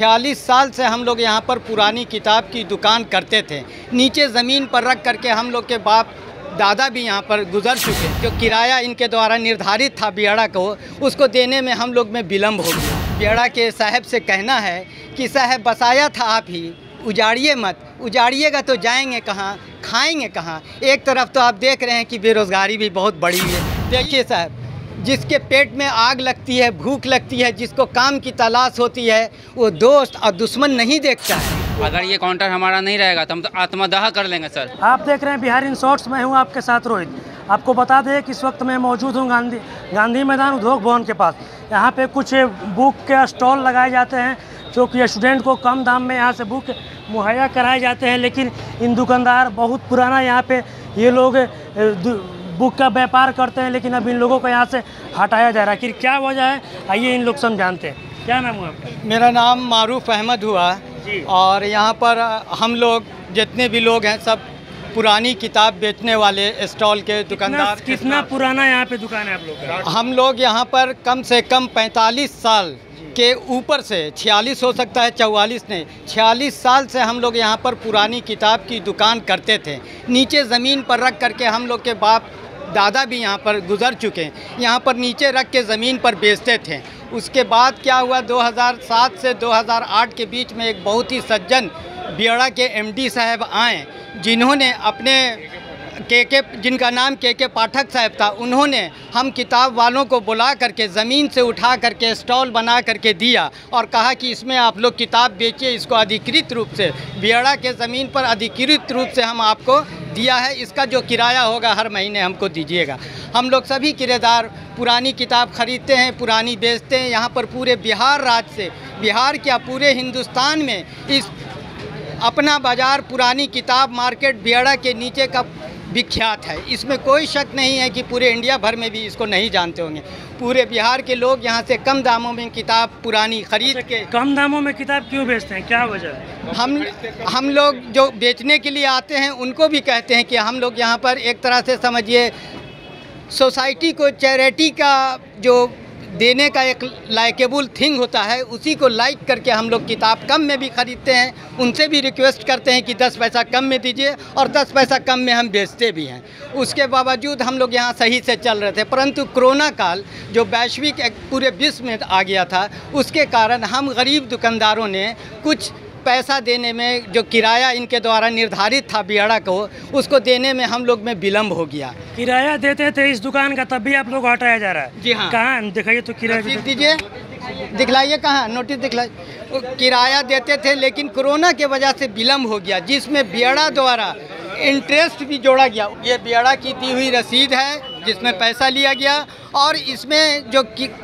46 साल से हम लोग यहाँ पर पुरानी किताब की दुकान करते थे। नीचे ज़मीन पर रख करके हम लोग के बाप दादा भी यहाँ पर गुजर चुके। जो किराया इनके द्वारा निर्धारित था बियाड़ा को, उसको देने में हम लोग में विलम्ब हो गया। बियाड़ा के साहब से कहना है कि साहब बसाया था आप ही, उजाड़िए मत। उजाड़िएगा तो जाएंगे कहाँ, खाएंगे कहाँ। एक तरफ तो आप देख रहे हैं कि बेरोज़गारी भी बहुत बढ़ी है। देखिए साहब, जिसके पेट में आग लगती है, भूख लगती है, जिसको काम की तलाश होती है, वो दोस्त और दुश्मन नहीं देखता है। अगर ये काउंटर हमारा नहीं रहेगा तो हम तो आत्मदाह कर लेंगे सर। आप देख रहे हैं बिहार इन शॉर्ट्स, मैं हूं आपके साथ रोहित। आपको बता दें कि इस वक्त मैं मौजूद हूं गांधी मैदान उद्योग भवन के पास। यहाँ पे कुछ बुक के स्टॉल लगाए जाते हैं जो कि स्टूडेंट को कम दाम में यहाँ से बुक मुहैया कराए जाते हैं। लेकिन इन दुकानदार बहुत पुराना यहाँ पे ये लोग बुक का व्यापार करते हैं, लेकिन अब इन लोगों को यहाँ से हटाया जा रहा है। कि क्या वजह है, आइए इन लोग समझाते हैं। क्या नाम हुआ आपका? मेरा नाम मारूफ अहमद हुआ जी। और यहाँ पर हम लोग जितने भी लोग हैं सब पुरानी किताब बेचने वाले स्टॉल के दुकानदार। कितना पुराना यहाँ पे दुकान है आप लोग का? हम लोग यहाँ पर कम से कम 45 साल के ऊपर से, 46 हो सकता है, 44 नहीं, 46 साल से हम लोग यहाँ पर पुरानी किताब की दुकान करते थे। नीचे ज़मीन पर रख करके हम लोग के बाप दादा भी यहाँ पर गुजर चुके हैं। यहाँ पर नीचे रख के ज़मीन पर बेचते थे। उसके बाद क्या हुआ, 2007 से 2008 के बीच में एक बहुत ही सज्जन बियाड़ा के एमडी साहब आए, जिन्होंने अपने जिनका नाम के पाठक साहब था, उन्होंने हम किताब वालों को बुला करके ज़मीन से उठा करके स्टॉल बना करके दिया और कहा कि इसमें आप लोग किताब बेचिए। इसको अधिकृत रूप से बियाड़ा के ज़मीन पर अधिकृत रूप से हम आपको दिया है, इसका जो किराया होगा हर महीने हमको दीजिएगा। हम लोग सभी किराएदार पुरानी किताब ख़रीदते हैं, पुरानी बेचते हैं। यहाँ पर पूरे बिहार राज्य से, बिहार क्या पूरे हिंदुस्तान में इस अपना बाज़ार पुरानी किताब मार्केट बियाड़ा के नीचे का विख्यात है। इसमें कोई शक नहीं है कि पूरे इंडिया भर में भी इसको नहीं जानते होंगे। पूरे बिहार के लोग यहाँ से कम दामों में किताब पुरानी खरीद के। कम दामों में किताब क्यों बेचते हैं, क्या वजह है? हम लोग जो बेचने के लिए आते हैं उनको भी कहते हैं कि हम लोग यहाँ पर एक तरह से समझिए सोसाइटी को चैरिटी का जो देने का एक लाइकेबल थिंग होता है, उसी को लाइक करके हम लोग किताब कम में भी ख़रीदते हैं। उनसे भी रिक्वेस्ट करते हैं कि 10 पैसा कम में दीजिए, और 10 पैसा कम में हम बेचते भी हैं। उसके बावजूद हम लोग यहाँ सही से चल रहे थे, परंतु कोरोना काल जो वैश्विक पूरे विश्व में आ गया था, उसके कारण हम गरीब दुकानदारों ने कुछ पैसा देने में, जो किराया इनके द्वारा निर्धारित था बियाड़ा को, उसको देने में हम लोग में विलम्ब हो गया। किराया देते थे इस दुकान का, तब भी आप लोग हटाया जा रहा है? जी हाँ। कहाँ दिखाइए तो किराया दीजिए, दिखलाइए, कहाँ नोटिस दिखलाइए। किराया देते थे, लेकिन कोरोना के वजह से विलम्ब हो गया, जिसमें बियाड़ा द्वारा इंटरेस्ट भी जोड़ा गया। ये बियाड़ा की दी हुई रसीद है जिसमें पैसा लिया गया, और इसमें जो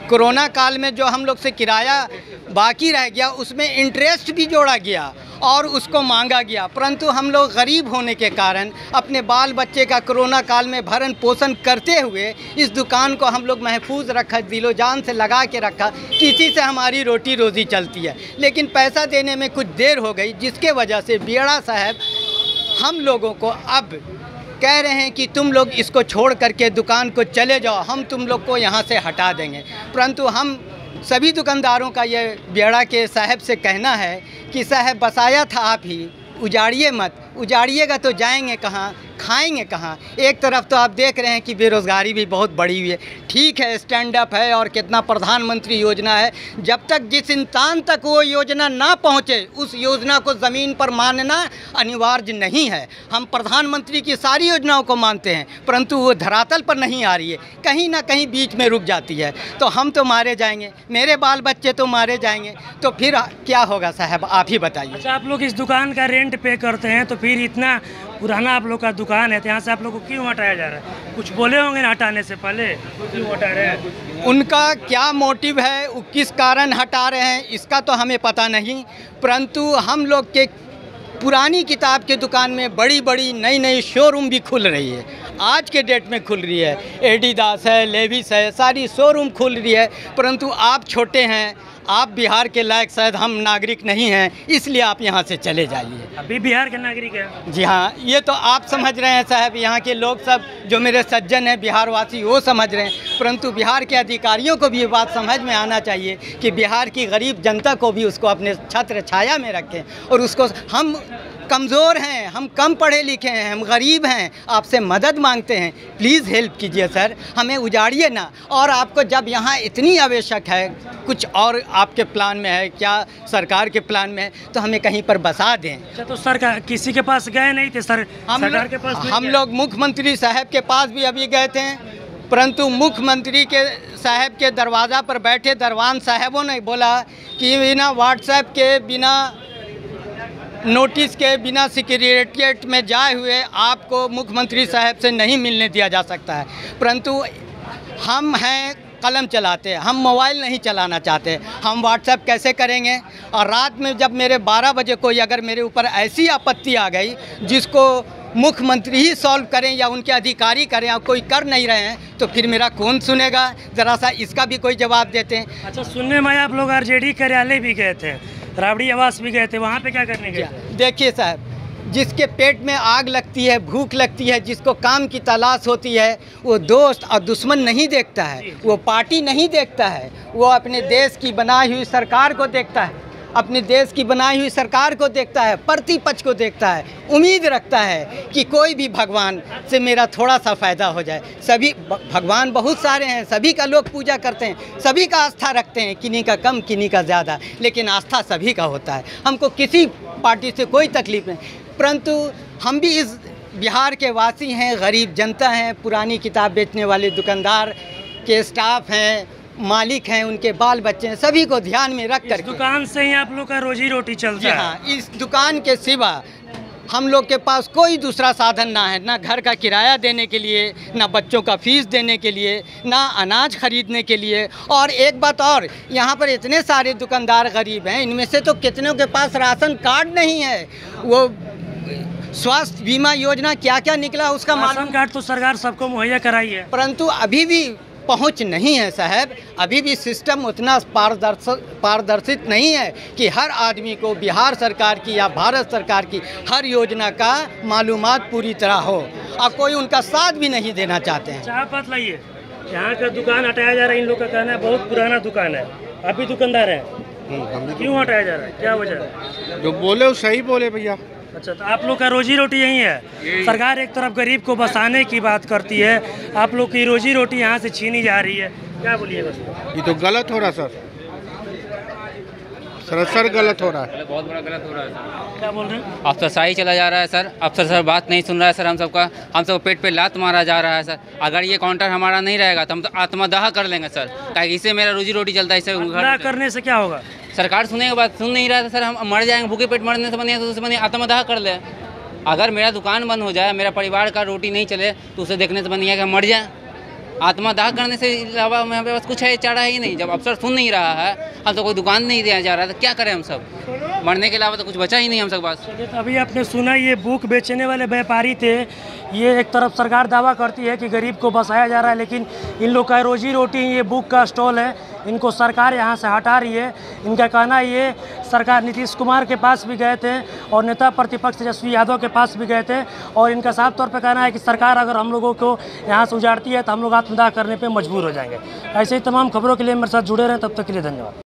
कोरोना काल में जो हम लोग से किराया बाकी रह गया, उसमें इंटरेस्ट भी जोड़ा गया और उसको मांगा गया। परंतु हम लोग गरीब होने के कारण अपने बाल बच्चे का कोरोना काल में भरण पोषण करते हुए इस दुकान को हम लोग महफूज रखा, दिलो जान से लगा के रखा, किसी से हमारी रोटी रोज़ी चलती है। लेकिन पैसा देने में कुछ देर हो गई, जिसके वजह से बियाड़ा साहब हम लोगों को अब कह रहे हैं कि तुम लोग इसको छोड़ करके दुकान को चले जाओ, हम तुम लोग को यहाँ से हटा देंगे। परंतु हम सभी दुकानदारों का ये बियाड़ा के साहब से कहना है कि साहब बसाया था आप ही, उजाड़िए मत। उजाड़िएगा तो जाएंगे कहाँ, खाएंगे कहाँ। एक तरफ तो आप देख रहे हैं कि बेरोज़गारी भी बहुत बढ़ी हुई है। ठीक है, स्टैंड अप है और कितना प्रधानमंत्री योजना है, जब तक जिस इंसान तक वो योजना ना पहुँचे, उस योजना को ज़मीन पर मानना अनिवार्य नहीं है। हम प्रधानमंत्री की सारी योजनाओं को मानते हैं, परंतु वो धरातल पर नहीं आ रही है, कहीं ना कहीं बीच में रुक जाती है। तो हम तो मारे जाएंगे, मेरे बाल बच्चे तो मारे जाएंगे, तो फिर क्या होगा साहब, आप ही बताइए। अच्छा, आप लोग इस दुकान का रेंट पे करते हैं, तो फिर इतना पुराना आप लोग का दुकान है, तो यहाँ से आप लोग को क्यों हटाया जा रहा है? कुछ बोले होंगे ना हटाने से पहले, क्यों हटा रहे हैं? उनका क्या मोटिव है, वो किस कारण हटा रहे हैं, इसका तो हमें पता नहीं। परंतु हम लोग के पुरानी किताब के दुकान में बड़ी बड़ी नई नई शोरूम भी खुल रही है। आज के डेट में खुल रही है। एडिडास है, लेविस है, सारी शोरूम खुल रही है, परंतु आप छोटे हैं, आप बिहार के लायक शायद हम नागरिक नहीं हैं, इसलिए आप यहाँ से चले जाइए। अभी बिहार के नागरिक हैं? जी हाँ, ये तो आप समझ रहे हैं साहब, यहाँ के लोग सब जो मेरे सज्जन हैं बिहार वासी वो समझ रहे हैं, परंतु बिहार के अधिकारियों को भी ये बात समझ में आना चाहिए कि बिहार की गरीब जनता को भी उसको अपने छत्र छाया में रखें। और उसको, हम कमज़ोर हैं, हम कम पढ़े लिखे हैं, हम गरीब हैं, आपसे मदद मांगते हैं, प्लीज़ हेल्प कीजिए सर, हमें उजाड़िए ना। और आपको जब यहाँ इतनी आवश्यक है, कुछ और आपके प्लान में है क्या, सरकार के प्लान में है, तो हमें कहीं पर बसा दें। अच्छा, तो सरकार किसी के पास गए नहीं थे सर? सरकार के पास हम लोग मुख्यमंत्री साहब के पास भी अभी गए थे, परंतु मुख्यमंत्री के साहब के दरवाज़ा पर बैठे दरवान साहबों ने बोला कि बिना व्हाट्सएप के, बिना नोटिस के, बिना सेक्रेटेरिएट में जाए हुए आपको मुख्यमंत्री साहब से नहीं मिलने दिया जा सकता है। परंतु हम हैं कलम चलाते, हम मोबाइल नहीं चलाना चाहते, हम व्हाट्सएप कैसे करेंगे? और रात में जब मेरे 12 बजे कोई अगर मेरे ऊपर ऐसी आपत्ति आ गई जिसको मुख्यमंत्री ही सॉल्व करें या उनके अधिकारी करें, और कोई कर नहीं रहे हैं, तो फिर मेरा कौन सुनेगा? ज़रा सा इसका भी कोई जवाब देते हैं। अच्छा, सुनने में आप लोग आरजेडी कार्यालय भी गए थे, राबड़ी आवास भी गए थे, वहाँ पे क्या करने गए? देखिए साहब, जिसके पेट में आग लगती है, भूख लगती है, जिसको काम की तलाश होती है, वो दोस्त और दुश्मन नहीं देखता है, वो पार्टी नहीं देखता है, वो अपने देश की बनाई हुई सरकार को देखता है, अपने देश की बनाई हुई सरकार को देखता है, प्रतिपक्ष को देखता है, उम्मीद रखता है कि कोई भी भगवान से मेरा थोड़ा सा फ़ायदा हो जाए। सभी भगवान बहुत सारे हैं, सभी का लोग पूजा करते हैं, सभी का आस्था रखते हैं, किन्हीं का कम किन्हीं का ज़्यादा, लेकिन आस्था सभी का होता है। हमको किसी पार्टी से कोई तकलीफ नहीं, परंतु हम भी इस बिहार के वासी हैं, गरीब जनता हैं, पुरानी किताब बेचने वाले दुकानदार के स्टाफ हैं, मालिक हैं, उनके बाल बच्चे हैं, सभी को ध्यान में रख कर दुकान से ही आप लोग का रोजी रोटी चलता है? हाँ, इस दुकान के सिवा हम लोग के पास कोई दूसरा साधन ना है, ना घर का किराया देने के लिए, ना बच्चों का फीस देने के लिए, ना अनाज खरीदने के लिए। और एक बात और, यहाँ पर इतने सारे दुकानदार गरीब हैं, इनमें से तो कितनों के पास राशन कार्ड नहीं है। वो स्वास्थ्य बीमा योजना क्या क्या निकला उसका राशन कार्ड तो सरकार सबको मुहैया कराई है, परंतु अभी भी पहुंच नहीं है साहब, अभी भी सिस्टम उतना पारदर्शित नहीं है कि हर आदमी को बिहार सरकार की या भारत सरकार की हर योजना का मालूमात पूरी तरह हो, और कोई उनका साथ भी नहीं देना चाहते हैं। चाह बात लाइए, यहाँ का दुकान हटाया जा रहा है, इन लोग का कहना है बहुत पुराना दुकान है, आप भी दुकानदार हैं, क्यों हटाया जा रहा है, क्या वजह है? जो बोले वो सही बोले भैया। अच्छा, तो आप लोग का रोजी रोटी यही है? सरकार एक तरफ गरीब को बसाने की बात करती है, आप लोग की रोजी रोटी यहाँ से छीनी जा रही है, क्या बोलिएगा? ये तो गलत हो रहा सर, सरासर गलत हो रहा है, बहुत बड़ा गलत हो रहा है सर। क्या बोल रहे हैं? अफसरशाही चला जा रहा है सर, अफसर सर बात नहीं सुन रहा है सर, हम सबको पेट पे लात मारा जा रहा है सर। अगर ये काउंटर हमारा नहीं रहेगा तो हम तो आत्मदाह कर लेंगे सर, ताकि इससे मेरा रोजी रोटी चलता है। इससे घर करने से क्या होगा? सरकार सुनेगा बात, सुन नहीं रहा था सर, हम मर जाएंगे, भूखे पेट मरने से बने तो उससे बने आत्मदाह कर ले। अगर मेरा दुकान बंद हो जाए, मेरा परिवार का रोटी नहीं चले, तो उसे देखने से बनिए कि हम मर जाएँ। आत्मदाह करने से अलावा हमें पास कुछ है चारा ही नहीं। जब अफसर सुन नहीं रहा है, हम तो कोई दुकान नहीं दिया जा रहा, तो क्या करें हम सब? मरने के अलावा तो कुछ बचा ही नहीं हम सब पास। अभी आपने सुना, ये बुक बेचने वाले व्यापारी थे, ये एक तरफ सरकार दावा करती है कि गरीब को बसाया जा रहा है, लेकिन इन लोग का रोजी रोटी ये बुक का स्टॉल है, इनको सरकार यहाँ से हटा रही है। इनका कहना ये, सरकार नीतीश कुमार के पास भी गए थे और नेता प्रतिपक्ष तेजस्वी यादव के पास भी गए थे, और इनका साफ तौर पर कहना है कि सरकार अगर हम लोगों को यहाँ से उजाड़ती है तो हम लोग आत्मदाह करने पर मजबूर हो जाएंगे। ऐसे ही तमाम खबरों के लिए मेरे साथ जुड़े रहें, तब तक के लिए धन्यवाद।